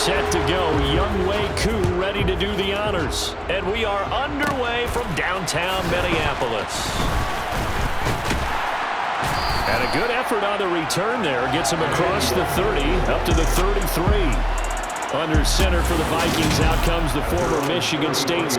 set to go. Younghoe Koo ready to do the honors. And we are underway from downtown Minneapolis. And a good effort on the return there. Gets him across the 30, up to the 33. Under center for the Vikings, out comes the former Michigan State.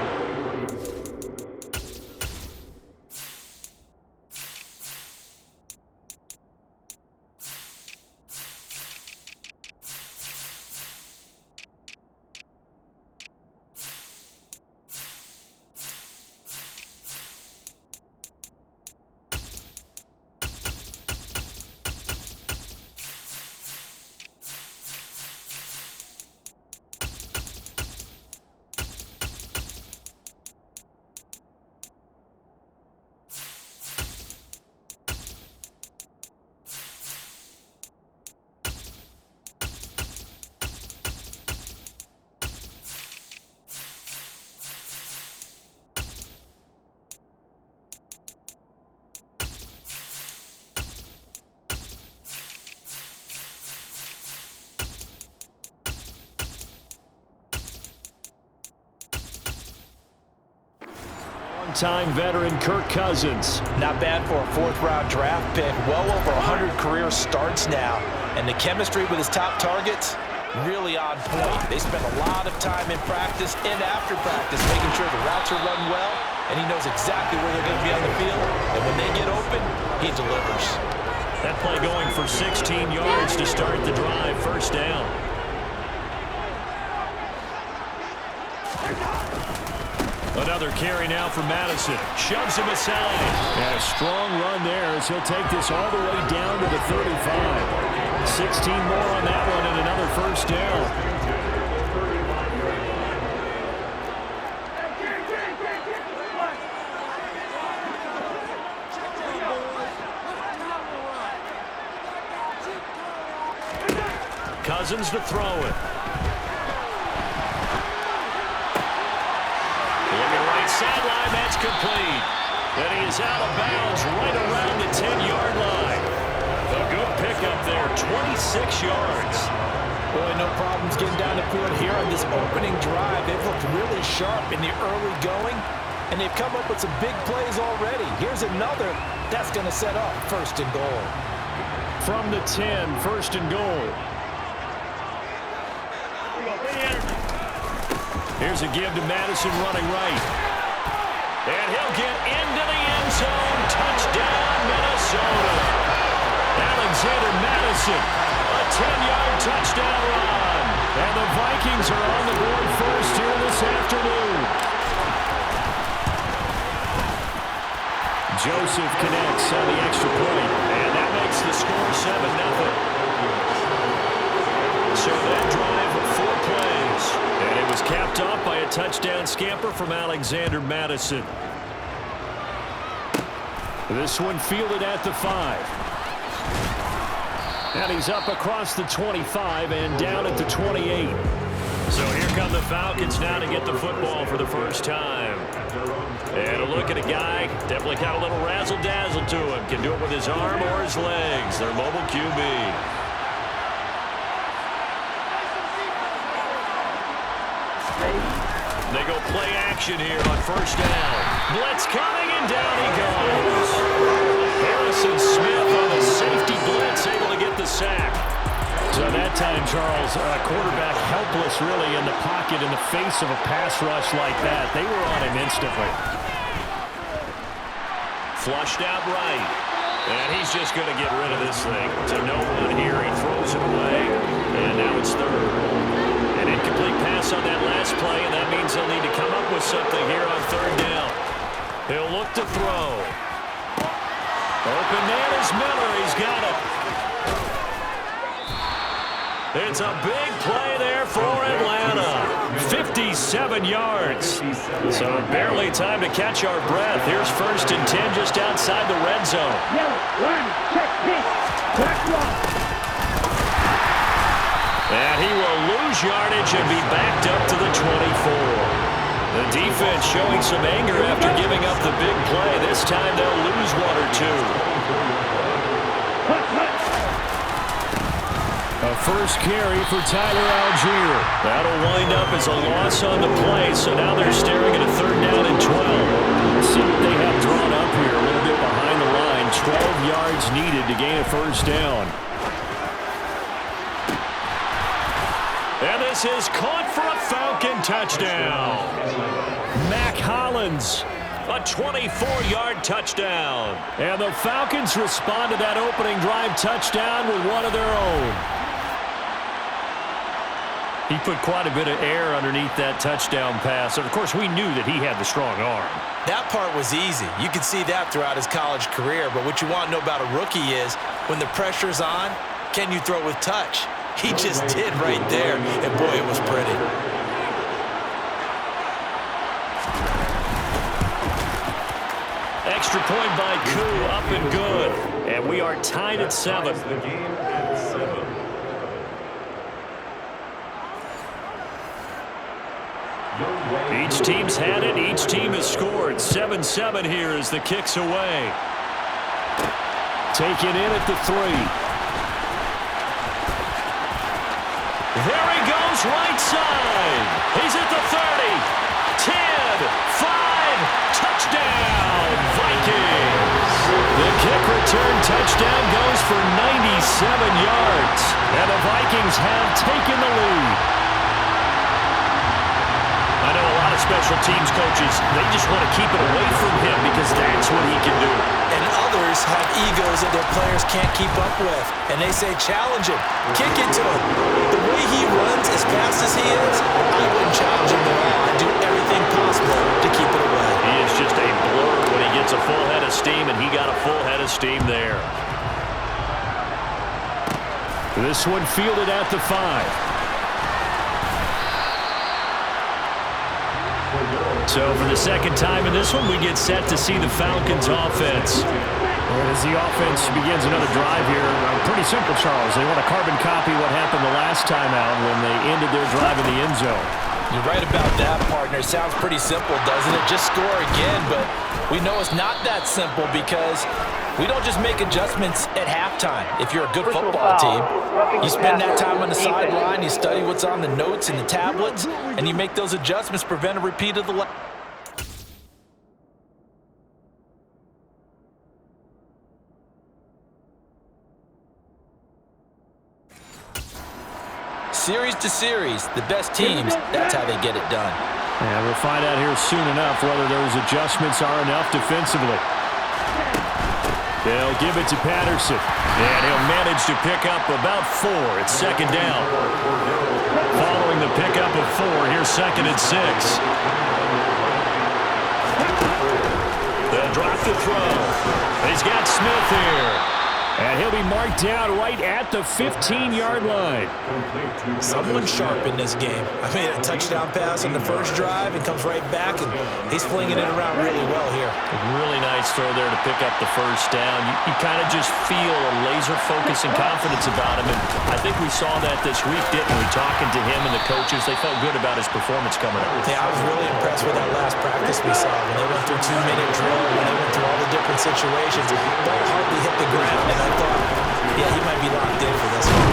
Time veteran Kirk Cousins. Not bad for a fourth-round draft pick. Well over 100 career starts now. And the chemistry with his top targets, really on point. They spend a lot of time in practice and after practice making sure the routes are run well, and he knows exactly where they're going to be on the field. And when they get open, he delivers. That play going for 16 yards to start the drive. First down. Another carry now for Madison. Shoves him aside. And a strong run there as he'll take this all the way down to the 35. 16 more on that one and another first down. Cousins to throw it. Sideline, that's complete. And he is out of bounds right around the 10-yard line. A good pickup there, 26 yards. Boy, no problems getting down the field here on this opening drive. They've looked really sharp in the early going, and they've come up with some big plays already. Here's another that's going to set up first and goal. From the 10, first and goal. Here's a give to Madison running right. And he'll get into the end zone. Touchdown, Minnesota. Alexander Madison, a 10-yard touchdown run. And the Vikings are on the board first here this afternoon. Joseph connects on the extra point. And that makes the score 7-0. So that drive of 4 plays. And it was capped off by a touchdown scamper from Alexander Madison. This one fielded at the 5. And he's up across the 25 and down at the 28. So here come the Falcons now to get the football for the first time. And a look at a guy, definitely got a little razzle-dazzle to him. Can do it with his arm or his legs. Their mobile QB. They go play action here on first down. Blitz coming, and down he goes. Harrison Smith on the safety blitz, able to get the sack. So that time, Charles, quarterback helpless really in the pocket in the face of a pass rush like that. They were on him instantly. Flushed out right. And he's just going to get rid of this thing. To no one here, he throws it away. And now it's third. An incomplete pass on that last play, and that means he'll need to come up with something here on third down. He'll look to throw. Open man is Miller. He's got it. It's a big play there for Atlanta. 57 yards. So barely time to catch our breath. Here's first and 10 just outside the red zone. And he will lose yardage and be backed up to the 24. The defense showing some anger after giving up the big play. This time they'll lose one or two. A first carry for Tyler Algier. That'll wind up as a loss on the play, so now they're staring at a 3rd down and 12. Let's see what they have drawn up here. A little bit behind the line. 12 yards needed to gain a 1st down. And this is caught for a Falcon touchdown. Mac Hollins, a 24-yard touchdown. And the Falcons respond to that opening drive touchdown with one of their own. He put quite a bit of air underneath that touchdown pass. And, of course, we knew that he had the strong arm. That part was easy. You could see that throughout his college career. But what you want to know about a rookie is when the pressure's on, can you throw with touch? He just did right there. And, boy, it was pretty. Extra point by Koo, up and good. And we are tied at 7. Each team's had it. Each team has scored. 7-7 here as the kick's away. Taken in at the 3. There he goes, right side. He's at the 30. 10, 5, touchdown, Vikings. The kick return touchdown goes for 97 yards. And the Vikings have taken the lead. I know a lot of special teams coaches, they just want to keep it away from him because that's what he can do. And others have egos that their players can't keep up with. And they say, challenge him, kick it to him. The way he runs as fast as he is, I wouldn't challenge him at all. I'd do everything possible to keep it away. He is just a blur when he gets a full head of steam, and he got a full head of steam there. This one fielded at the 5. So for the second time in this one, we get set to see the Falcons offense. And as the offense begins another drive here, pretty simple, Charles. They want to carbon copy what happened the last time out when they ended their drive in the end zone. You're right about that, partner. Sounds pretty simple, doesn't it? Just score again, but we know it's not that simple because we don't just make adjustments at halftime. If you're a good football team, you spend that time on the sideline, you study what's on the notes and the tablets, and you make those adjustments, prevent a repeat of the series to series, the best teams, that's how they get it done. And we'll find out here soon enough whether those adjustments are enough defensively. They'll give it to Patterson. And he'll manage to pick up about 4. It's 2nd down. Following the pickup of 4, here's 2nd and 6. They'll drop the throw. He's got Smith here. And he'll be marked down right at the 15-yard line. Someone sharp in this game. I mean, a touchdown pass on the first drive and comes right back, and he's flinging it around really well here. A really nice throw there to pick up the first down. You kind of just feel a laser focus and confidence about him, and I think we saw that this week, didn't we? Talking to him and the coaches, they felt good about his performance coming up. Yeah, I was really impressed with that last practice we saw when they went through 2-minute drill, when they went through all the different situations. Ball hardly hit the ground, and I thought, yeah, he might be locked in for this one.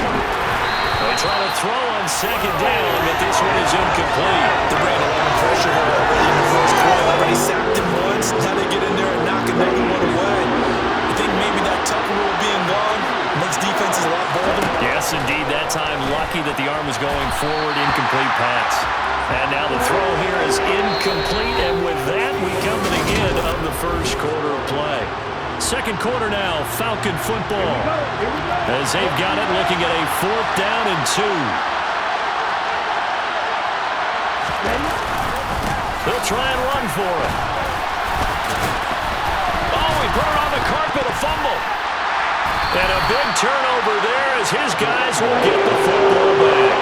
They try to throw on 2nd down, but this one is incomplete. They ran a lot of pressure here already in the first quarter. Already sacked him once. Now they get in there and knock another one away. I think maybe that Tucker rule being gone makes defenses a lot bolder. Yes, indeed. That time, lucky that the arm was going forward. Incomplete pass. And now the throw here is incomplete. And with that, we come to the end of the first quarter of play. Second quarter now, Falcon football. As they've got it, looking at a 4th down and 2. They'll try and run for it. Oh, he put it on the carpet, a fumble. And a big turnover there as his guys will get the football back.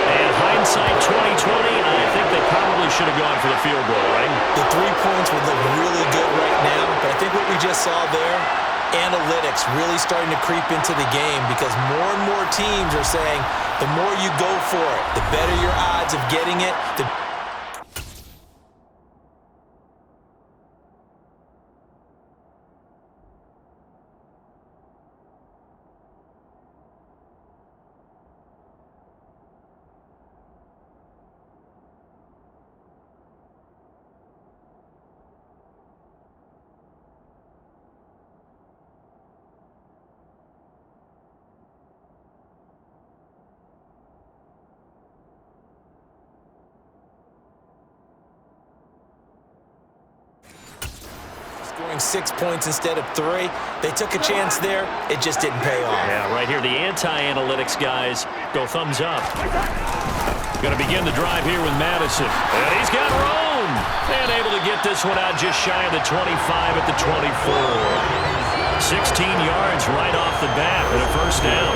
And hindsight 2020, I think they probably should have gone for the field goal, right? The 3 points would look really good right now, but I think what we just saw there, analytics really starting to creep into the game because more and more teams are saying the more you go for it, the better your odds of getting it. scoring 6 points instead of 3. They took a chance there. It just didn't pay off. Yeah, right here, the anti-analytics guys go thumbs up. Going to begin the drive here with Madison. And he's got room. And able to get this one out just shy of the 25 at the 24. 16 yards right off the bat and a first down.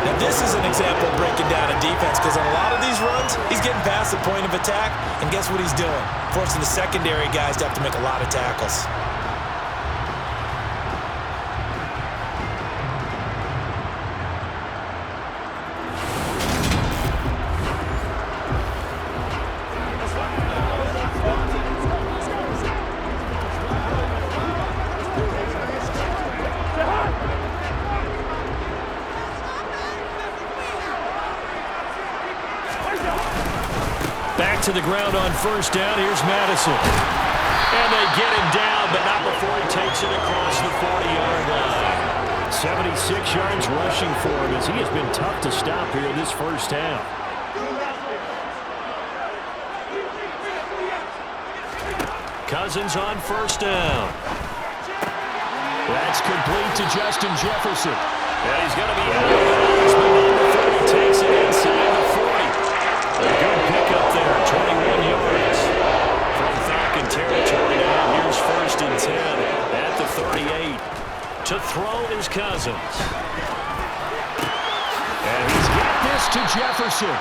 Now this is an example of breaking down a defense, because on a lot of these runs, he's getting past the point of attack, and guess what he's doing? Forcing the secondary guys to have to make a lot of tackles. Back to the ground on first down. Here's Madison. And they get him down, but not before he takes it across the 40-yard line. 76 yards rushing for him as he has been tough to stop here in this first half. Cousins on first down. That's complete to Justin Jefferson. And he's going to be out of bounds, but not before he takes it inside the 40. A good pickup there, 21 yards from Falcon territory now. Here's first and 10 at the 38. To throw is Cousins. And he's got this to Jefferson.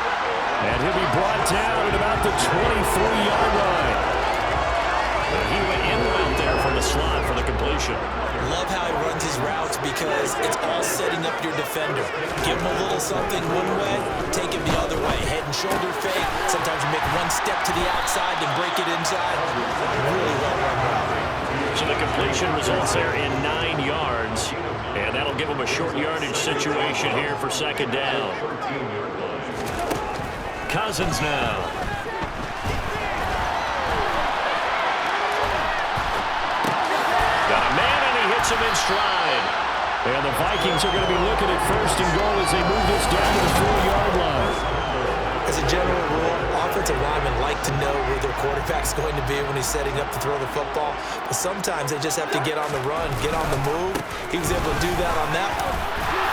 And he'll be brought down at about the 23-yard line. And he went in right there from the slot for the completion. Love how he runs his routes because it's all setting up your defender. Give him a little something one way, take him the other way. Head and shoulder fake. Sometimes you make one step to the outside and break it inside. Really well run route. So the completion results there in 9 yards. And that'll give him a short yardage situation here for second down. Cousins now. Got a man and he hits him in stride. And the Vikings are going to be looking at first and goal as they move this down to the 4-yard line. As a general rule, offensive linemen like to know where their quarterback's going to be when he's setting up to throw the football. But sometimes they just have to get on the run, get on the move. He was able to do that on that one.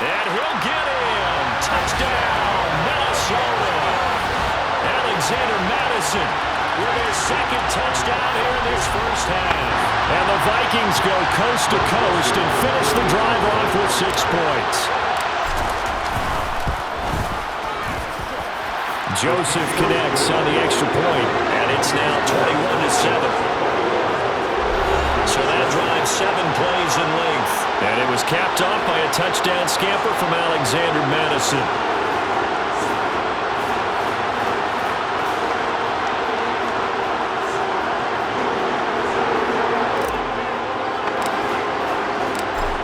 And he'll get him. Touchdown, Minnesota. Alexander Madison with his second touchdown here in this first half. And the Vikings go coast to coast and finish the drive off with 6 points. Joseph connects on the extra point, and it's now 21-7. So that drive 7 plays in length. And it was capped off by a touchdown scamper from Alexander Madison.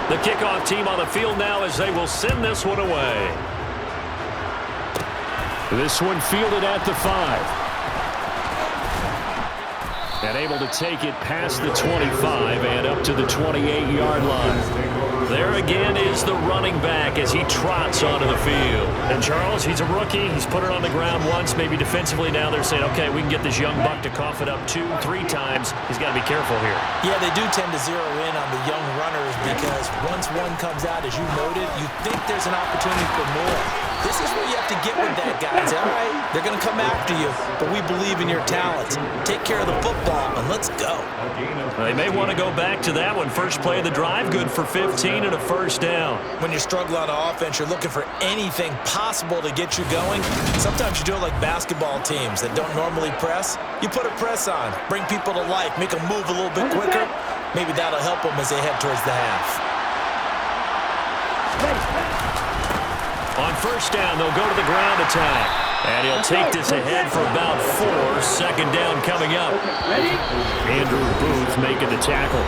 The kickoff team on the field now as they will send this one away. This one fielded at the 5. And able to take it past the 25 and up to the 28-yard line. There again is the running back as he trots onto the field. And Charles, he's a rookie. He's put it on the ground once, maybe defensively. Now they're saying, okay, we can get this young buck to cough it up 2, 3 times. He's got to be careful here. Yeah, they do tend to zero in on the young runners because once one comes out, as you noted, you think there's an opportunity for more. This is where you have to get with that guy and say, all right, they're going to come after you, but we believe in your talents. Take care of the football, and let's go. They may want to go back to that one. First play of the drive, good for 15 and a first down. When you struggle on offense, you're looking for anything possible to get you going. Sometimes you do it like basketball teams that don't normally press. You put a press on, bring people to life, make them move a little bit quicker. Maybe that'll help them as they head towards the half. On first down, they'll go to the ground attack. And he'll take this ahead for about 4. Second down coming up. Andrew Booth making the tackle.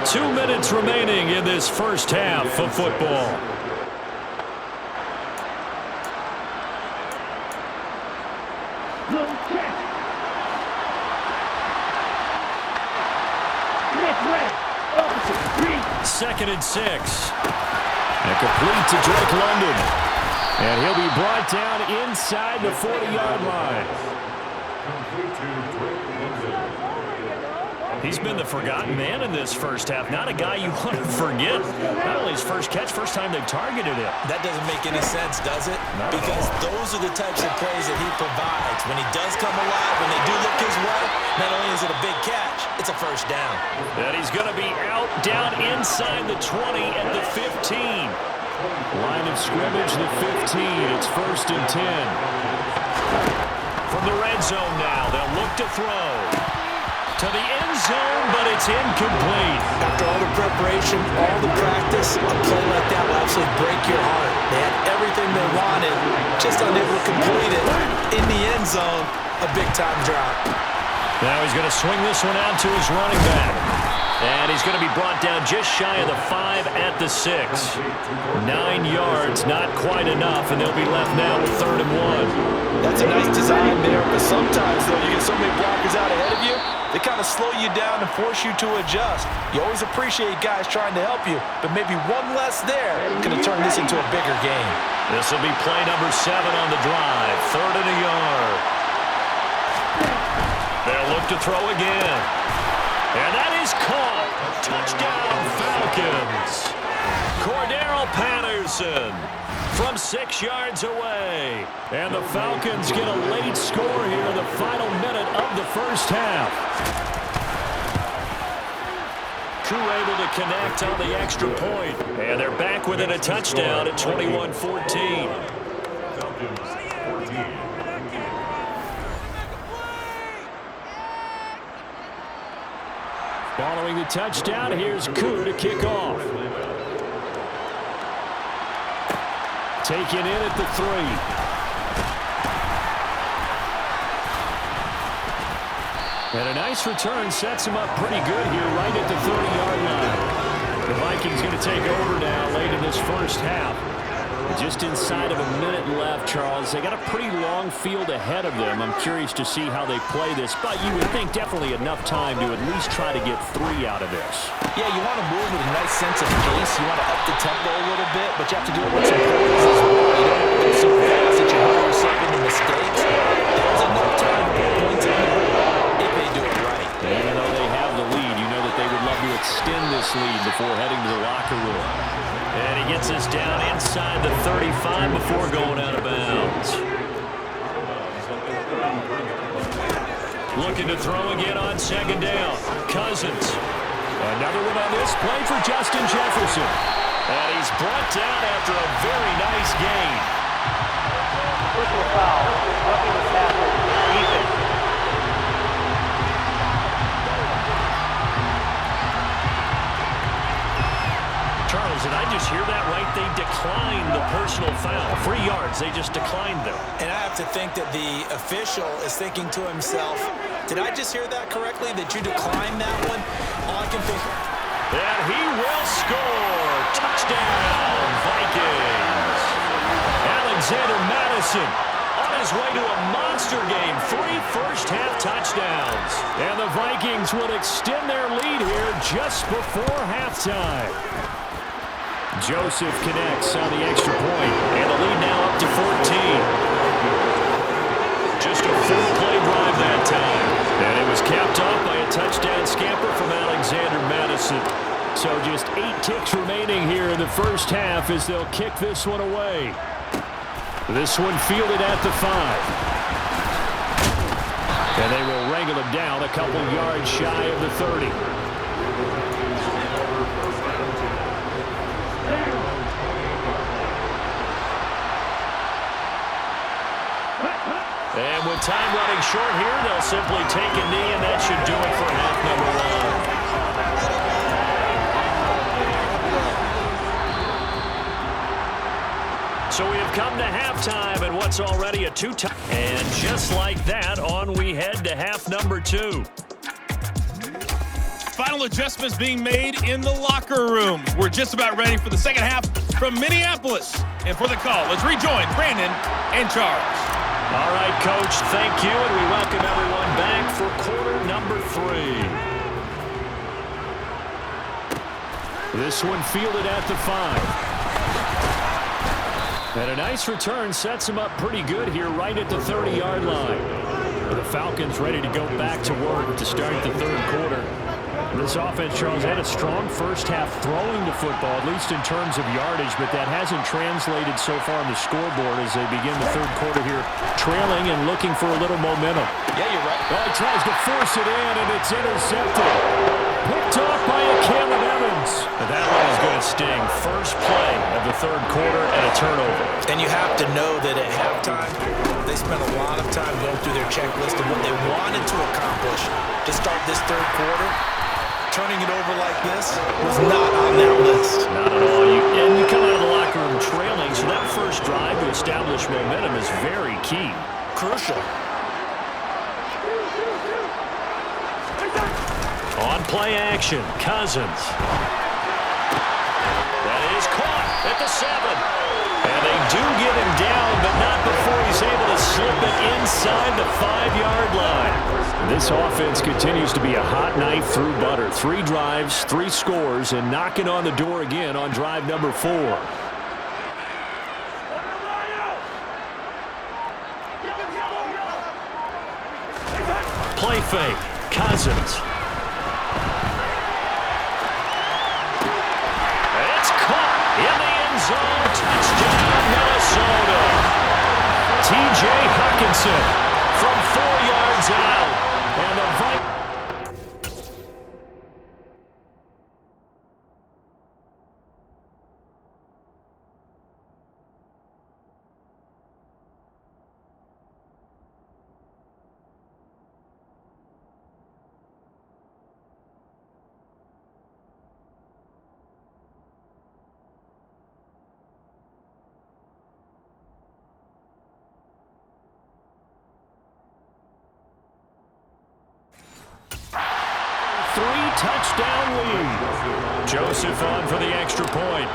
2 minutes remaining in this first half of football. Second and 6. And complete to Drake London. And he'll be brought down inside the 40-yard line. He's been the forgotten man in this first half. Not a guy you want to forget. Not only his first catch, first time they've targeted him. That doesn't make any sense, does it? Because those are the types of plays that he provides. When he does come alive, when they do look his way, not only is it a big catch, it's a first down. And he's going to be out, down inside the 20 at the 15. Line of scrimmage, the 15. It's 1st and 10. From the red zone now, they'll look to throw. To the end zone, but it's incomplete. After all the preparation, all the practice, a play like that will absolutely break your heart. They had everything they wanted, just unable to complete it. In the end zone, a big-time drop. Now he's going to swing this one out to his running back. And he's going to be brought down just shy of the 5 at the 6. 9 yards, not quite enough, and they'll be left now with 3rd and 1. That's a nice design there, but sometimes, though, you get so many blockers out ahead of you, they kind of slow you down and force you to adjust. You always appreciate guys trying to help you, but maybe one less there could have turned this into a bigger game. This will be play number 7 on the drive. 3rd and a yard. They'll look to throw again. And that is caught. Touchdown, Falcons. Cordero Patterson from 6 yards away. And the Falcons get a late score here in the final minute of the first half. Crew able to connect on the extra point. And they're back within a touchdown at 21-14. Following the touchdown, here's Koo to kick off. Taken in at the 3. And a nice return sets him up pretty good here right at the 30-yard line. The Vikings going to take over now late in this first half. Just inside of a minute left, Charles. They got a pretty long field ahead of them. I'm curious to see how they play this, but you would think definitely enough time to at least try to get 3 out of this. Yeah, you want to move with a nice sense of pace. You want to up the tempo a little bit, but you have to do it with some poise as well. You don't want to go so fast that you hurt yourself into mistakes. There's enough time to get points on the board if they do it right. Even though they have the lead, you know that they would love to extend this lead before heading to the locker room. And he gets us down inside the 35 before going out of bounds. Looking to throw again on 2nd down. Cousins. Another one on this play for Justin Jefferson. And he's brought down after a very nice gain. Personal foul. Nothing was happening. Defense. Charles, did I just hear that right? They declined the personal foul. 3 yards, they just declined them. And I have to think that the official is thinking to himself, did I just hear that correctly, that you declined that one? All I can think... And he will score. Touchdown, Vikings. Alexander Madison on his way to a monster game. 3 first-half touchdowns. And the Vikings will extend their lead here just before halftime. Joseph connects on the extra point, and the lead now up to 14. Just a 4-play drive that time. And it was capped off by a touchdown scamper from Alexander Madison. So just 8 ticks remaining here in the first half as they'll kick this one away. This one fielded at the 5. And they will wrangle it down a couple yards shy of the 30. And with time running short here, they'll simply take a knee, and that should do it for half number 1. So we have come to halftime, and what's already a 2-time. And just like that, on we head to half number 2. Final adjustments being made in the locker room. We're just about ready for the second half from Minneapolis. And for the call, let's rejoin Brandon and Charles. All right, Coach, thank you, and we welcome everyone back for quarter number 3. This one fielded at the 5. And a nice return sets him up pretty good here right at the 30-yard line. The Falcons ready to go back to work to start the third quarter. This offense, Charles, had a strong first half throwing the football, at least in terms of yardage, but that hasn't translated so far on the scoreboard as they begin the third quarter here, trailing and looking for a little momentum. Yeah, you're right. Oh, he tries to force it in, and it's intercepted. Picked off by a Caleb Evans. But that one is going to sting. First play of the third quarter and a turnover. And you have to know that at halftime, they spent a lot of time going through their checklist of what they wanted to accomplish to start this third quarter. Turning it over like this was not on that list. Not at all. And you come out of the locker room trailing, so that first drive to establish momentum is very key. Crucial. On play action, Cousins. That is caught at the 7. And they do get him down, but not before he's able to slip it inside the 5-yard line. This offense continues to be a hot knife through butter. 3 drives, 3 scores, and knocking on the door again on drive number 4. Play fake, Cousins. It's caught in the end zone. Touchdown, Minnesota. T.J. Hawkinson from 4 yards out. And the Vikings. Touchdown lead. Joseph on for the extra point.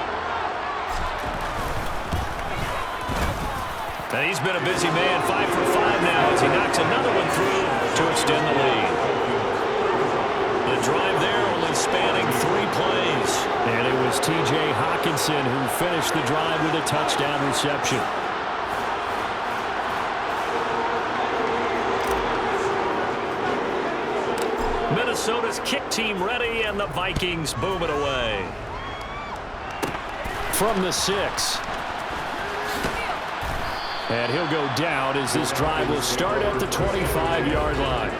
And he's been a busy man, 5 for 5 now as he knocks another one through to extend the lead. The drive there only spanning 3 plays. And it was T.J. Hawkinson who finished the drive with a touchdown reception. Minnesota's kick team ready, and the Vikings boom it away. From the 6. And he'll go down as this drive will start at the 25-yard line.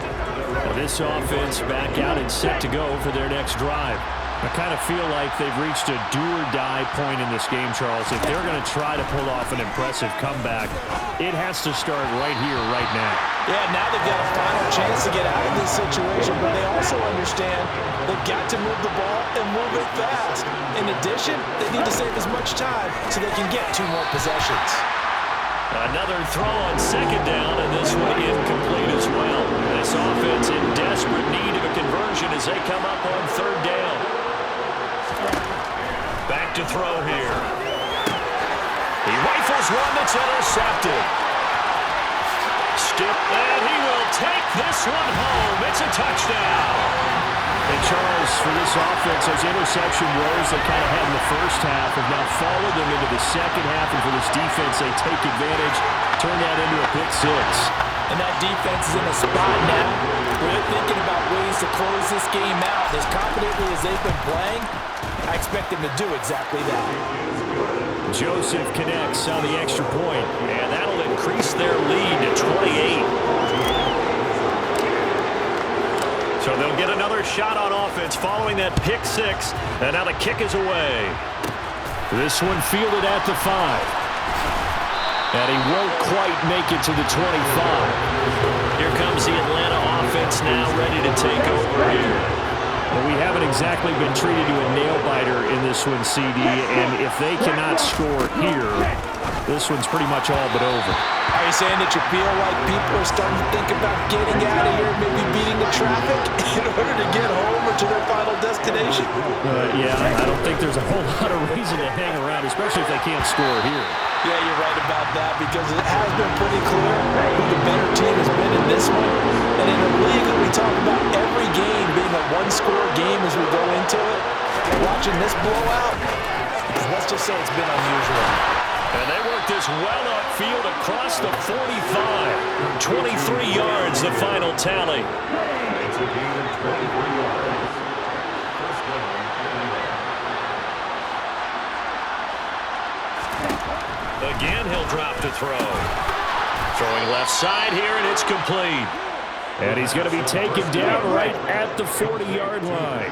Now this offense back out and set to go for their next drive. I kind of feel like they've reached a do-or-die point in this game, Charles. If they're going to try to pull off an impressive comeback, it has to start right here, right now. Yeah, now they've got a final chance to get out of this situation, but they also understand they've got to move the ball and move it fast. In addition, they need to save as much time so they can get 2 more possessions. Another throw on second down, and this one incomplete as well. This offense in desperate need of a conversion as they come up on third down. Back to throw here. He rifles one that's intercepted. And he will take this one home. It's a touchdown. And Charles, for this offense, those interception woes they kind of had in the first half have now followed them into the second half. And for this defense, they take advantage, turn that into a pick 6. And that defense is in a spot now where they're thinking about ways to close this game out. As confidently as they've been playing, I expect them to do exactly that. Joseph connects on the extra point, and that'll increase their lead to 28. So they'll get another shot on offense following that pick 6, and now the kick is away. This one fielded at the 5. And he won't quite make it to the 25. Here comes the Atlanta offense now ready to take over here. Well, we haven't exactly been treated to a nail-biter in this one, CD, and if they cannot score here, this one's pretty much all but over. Are you saying that you feel like people are starting to think about getting out of here, maybe beating the traffic in order to get home or to their final destination? Yeah, I don't think there's a whole lot of reason to hang around, especially if they can't score here. Yeah, you're right about that because it has been pretty clear who the better team has been in this one. And in a league that we talk about every game being a one-score game as we go into it, watching this blowout, let's just say it's been unusual. And they work this well upfield across the 45. 23 yards, the final tally. Again, he'll drop to throw. Throwing left side here, and it's complete. And he's going to be taken down right at the 40-yard line.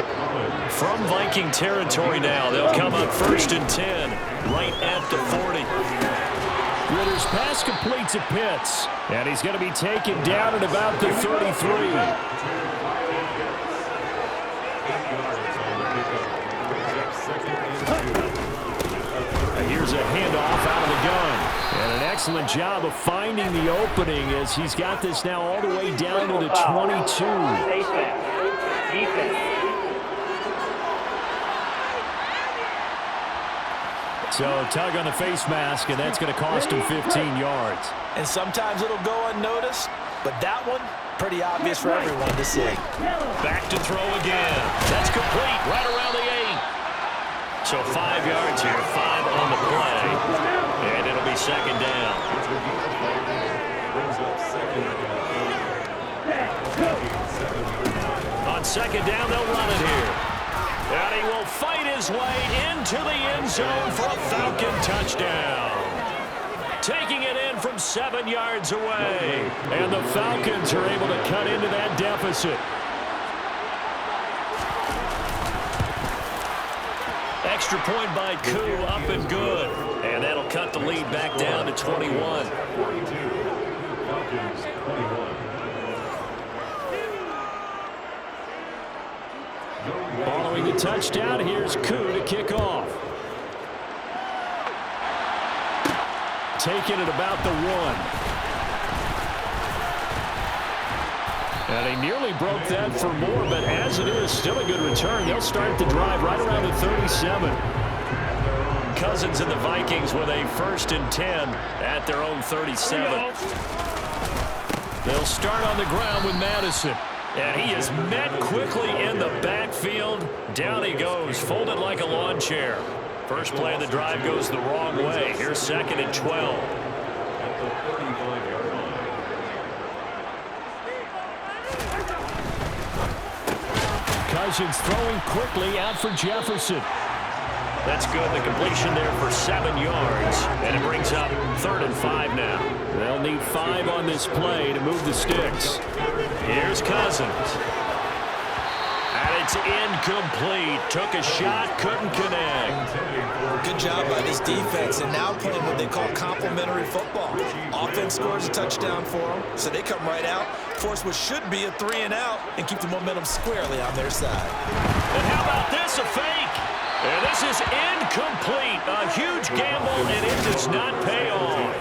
From Viking territory now, they'll come up 1st and 10, right at the 40. Ritter's pass complete to Pitts, and he's going to be taken down at about the 33. Here's a handoff out of the gun. And an excellent job of finding the opening as he's got this now all the way down to the 22. So tug on the face mask, and that's going to cost him 15 yards. And sometimes it'll go unnoticed, but that one, pretty obvious for everyone to see. Back to throw again. That's complete right around the 8. So 5 yards here, 5 on the play, and it'll be 2nd down. On 2nd down, they'll run it here. And he will fight his way into the end zone for a Falcon touchdown. Taking it in from 7 yards away. And the Falcons are able to cut into that deficit. Extra point by Koo, up and good. And that'll cut the lead back down to 21. Following the touchdown, here's Koo to kick off. Taking it about the 1. And he nearly broke that for more, but as it is, still a good return. They'll start the drive right around the 37. Cousins and the Vikings with a 1st and 10 at their own 37. They'll start on the ground with Madison. And he is met quickly in the backfield. Down he goes, folded like a lawn chair. First play of the drive goes the wrong way. Here's 2nd and 12. Cousins throwing quickly out for Jefferson. That's good. The completion there for 7 yards. And it brings up 3rd and 5 now. They'll need 5 on this play to move the sticks. Here's Cousins. And it's incomplete. Took a shot, couldn't connect. Good job by this defense, and now playing what they call complementary football. Offense scores a touchdown for them, so they come right out, force what should be a 3 and out, and keep the momentum squarely on their side. And how about this, a fake? And this is incomplete. A huge gamble, and it does not pay off.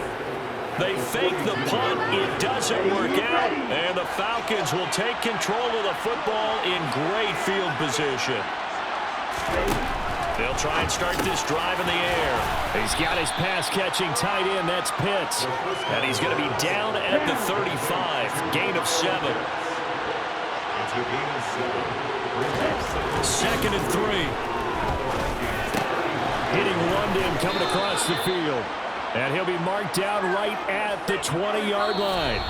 They fake the punt. It doesn't work out, and the Falcons will take control of the football in great field position. They'll try and start this drive in the air. He's got his pass-catching tight end. That's Pitts. And he's going to be down at the 35. Gain of 7. 2nd and 3. Hitting London coming across the field. And he'll be marked down right at the 20-yard line.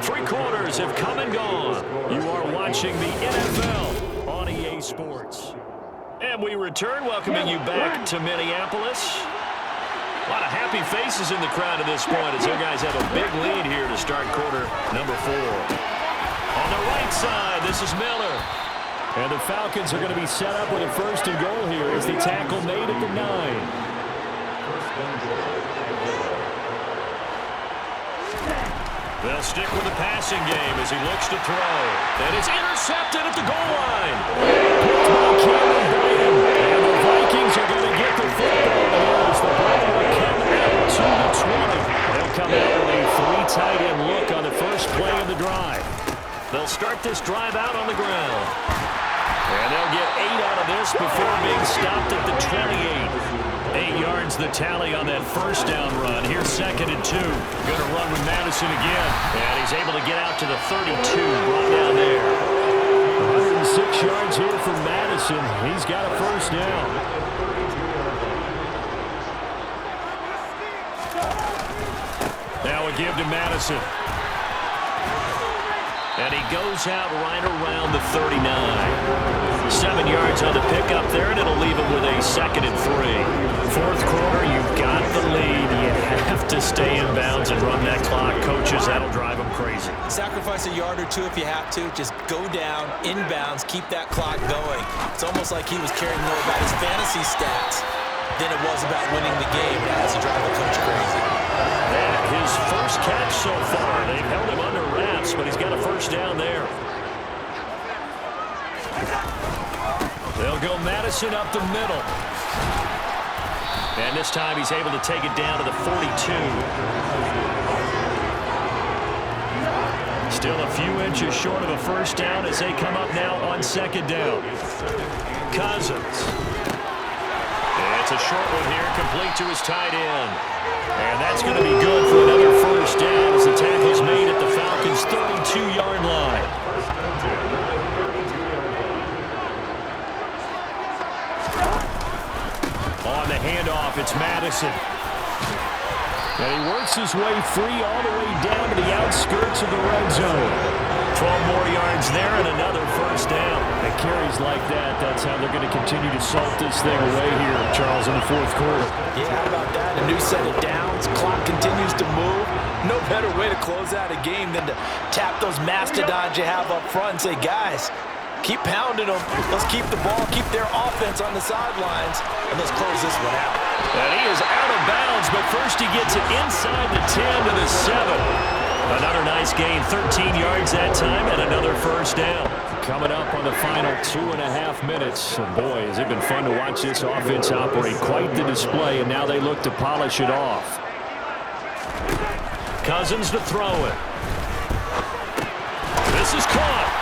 3 quarters have come and gone. You are watching the NFL on EA Sports. And we return, welcoming you back to Minneapolis. A lot of happy faces in the crowd at this point as their guys have a big lead here to start quarter number 4. On the right side, this is Miller. And the Falcons are going to be set up with a 1st and goal here as the tackle made at the 9. They'll stick with the passing game as he looks to throw. And it's intercepted at the goal line. And the Vikings are going to get the football as the ball will come out to the 20. They'll come out with a 3 tight end look on the first play of the drive. They'll start this drive out on the ground. And they'll get 8 out of this before being stopped at the 28. 8 yards the tally on that 1st down run. Here's 2nd and 2. Going to run with Madison again. And he's able to get out to the 32. Brought down there. 106 yards here for Madison. He's got a 1st down. Now a give to Madison. And he goes out right around the 39. 7 yards on the pickup there, and it'll leave him with a 2nd and 3. 4th quarter, you've got the lead. to stay in bounds and run that clock. Coaches, that'll drive them crazy. Sacrifice a yard or two if you have to. Just go down, inbounds, keep that clock going. It's almost like he was caring more about his fantasy stats than it was about winning the game. It has to drive the coach crazy. And his first catch so far. They've held him under wraps, but he's got a first down there. They'll go Madison up the middle. And this time he's able to take it down to the 42. Still a few inches short of a first down as they come up now on second down. Cousins. It's a short one here, complete to his tight end. And that's going to be good for another first down as the tackle's made at the Falcons' 32-yard line. On the handoff, it's Madison. And he works his way free all the way down to the outskirts of the red zone. 12 more yards there and another first down. And carries like that, that's how they're going to continue to salt this thing away here, Charles, in the fourth quarter. Yeah, how about that? A new set of downs. Clock continues to move. No better way to close out a game than to tap those mastodons you have up front and say, guys, keep pounding them. Let's keep the ball, keep their offense on the sidelines, and let's close this one out. And he is out of bounds, but first he gets it inside the 10 to the 7. Another nice gain, 13 yards that time, and another first down. Coming up on the final 2.5 minutes. And boy, has it been fun to watch this offense operate. Quite the display, and now they look to polish it off. Cousins to throw it. This is caught.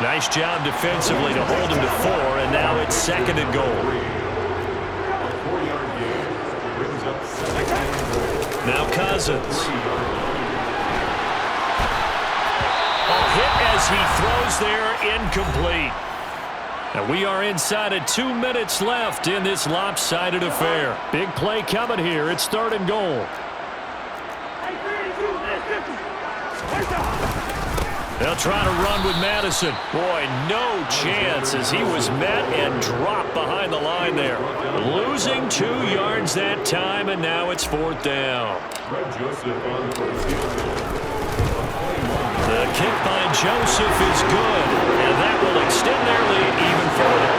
Nice job defensively to hold him to 4, and now it's second and goal. Now Cousins. A hit as he throws there, incomplete. And we are inside of 2 minutes left in this lopsided affair. Big play coming here. It's third and goal. They'll try to run with Madison. Boy, no chance as he was met and dropped behind the line there. Losing 2 yards that time, and now it's fourth down. The kick by Joseph is good, and that will extend their lead even further.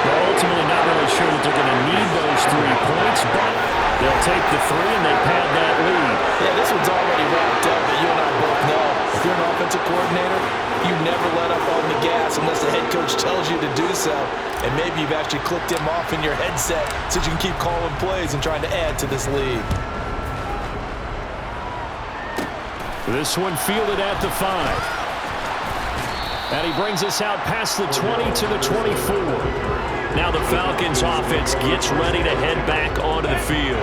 They're ultimately not really sure that they're going to need those 3 points, but they'll take the 3 and they pad that lead. Yeah, this one's already wrapped up, but you and I both know if you're an offensive coordinator, you never let up on the gas unless the head coach tells you to do so. And maybe you've actually clicked him off in your headset so you can keep calling plays and trying to add to this lead. This one fielded at the 5. And he brings us out past the 20 to the 24. Now the Falcons offense gets ready to head back onto the field.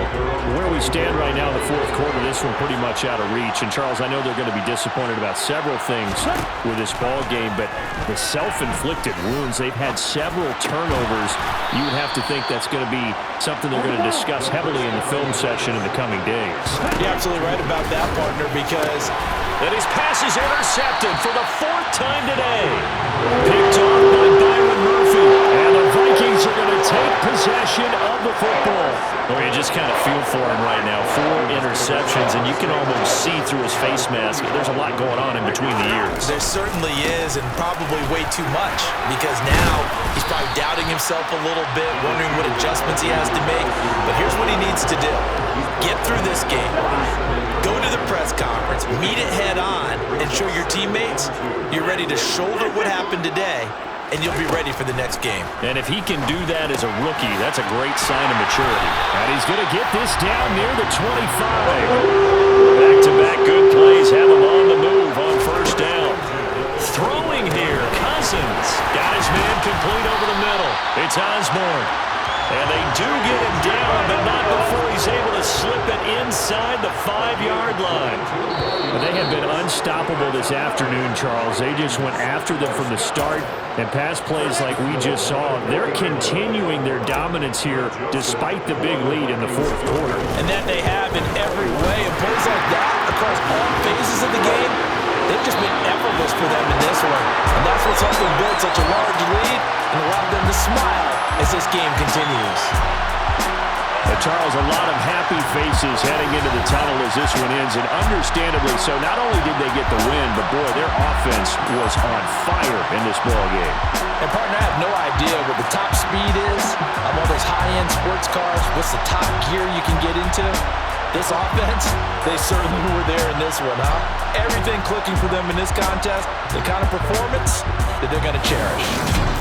Where we stand right now in the fourth quarter, this one pretty much out of reach. And Charles, I know they're going to be disappointed about several things with this ball game, but the self-inflicted wounds, they've had several turnovers. You would have to think that's going to be something they're going to discuss heavily in the film session in the coming days. You're absolutely right about that, partner, because and his pass is intercepted for the 4th time today. Picked off by Byron Murphy. And the Vikings are going to take possession of the football. Well, you just kind of feel for him right now. 4 interceptions, and you can almost see through his face mask. There's a lot going on in between the ears. There certainly is, and probably way too much, because now he's probably doubting himself a little bit, wondering what adjustments he has to make. But here's what he needs to do. Get through this game. Go to the press conference, meet it head on, and show your teammates you're ready to shoulder what happened today, and you'll be ready for the next game. And if he can do that as a rookie, that's a great sign of maturity. And he's going to get this down near the 25. Back-to-back good plays have him on the move on first down. Throwing here, Cousins. Got his man complete over the middle. It's Osborne. And they do get him down, but not before he's able to slip it inside the 5-yard line. But they have been unstoppable this afternoon, Charles. They just went after them from the start, and pass plays like we just saw. They're continuing their dominance here despite the big lead in the fourth quarter. And that they have in every way. And plays like that across all phases of the game, they've just been effortless for them in this one. And that's what's helped them build such a large lead and allowed them to smile as this game continues. Charles, a lot of happy faces heading into the tunnel as this one ends, and understandably so. Not only did they get the win, but boy, their offense was on fire in this ball game. And partner, I have no idea what the top speed is on one of those high-end sports cars. What's the top gear you can get into? This offense, they certainly were there in this one, huh? Everything clicking for them in this contest, the kind of performance that they're going to cherish.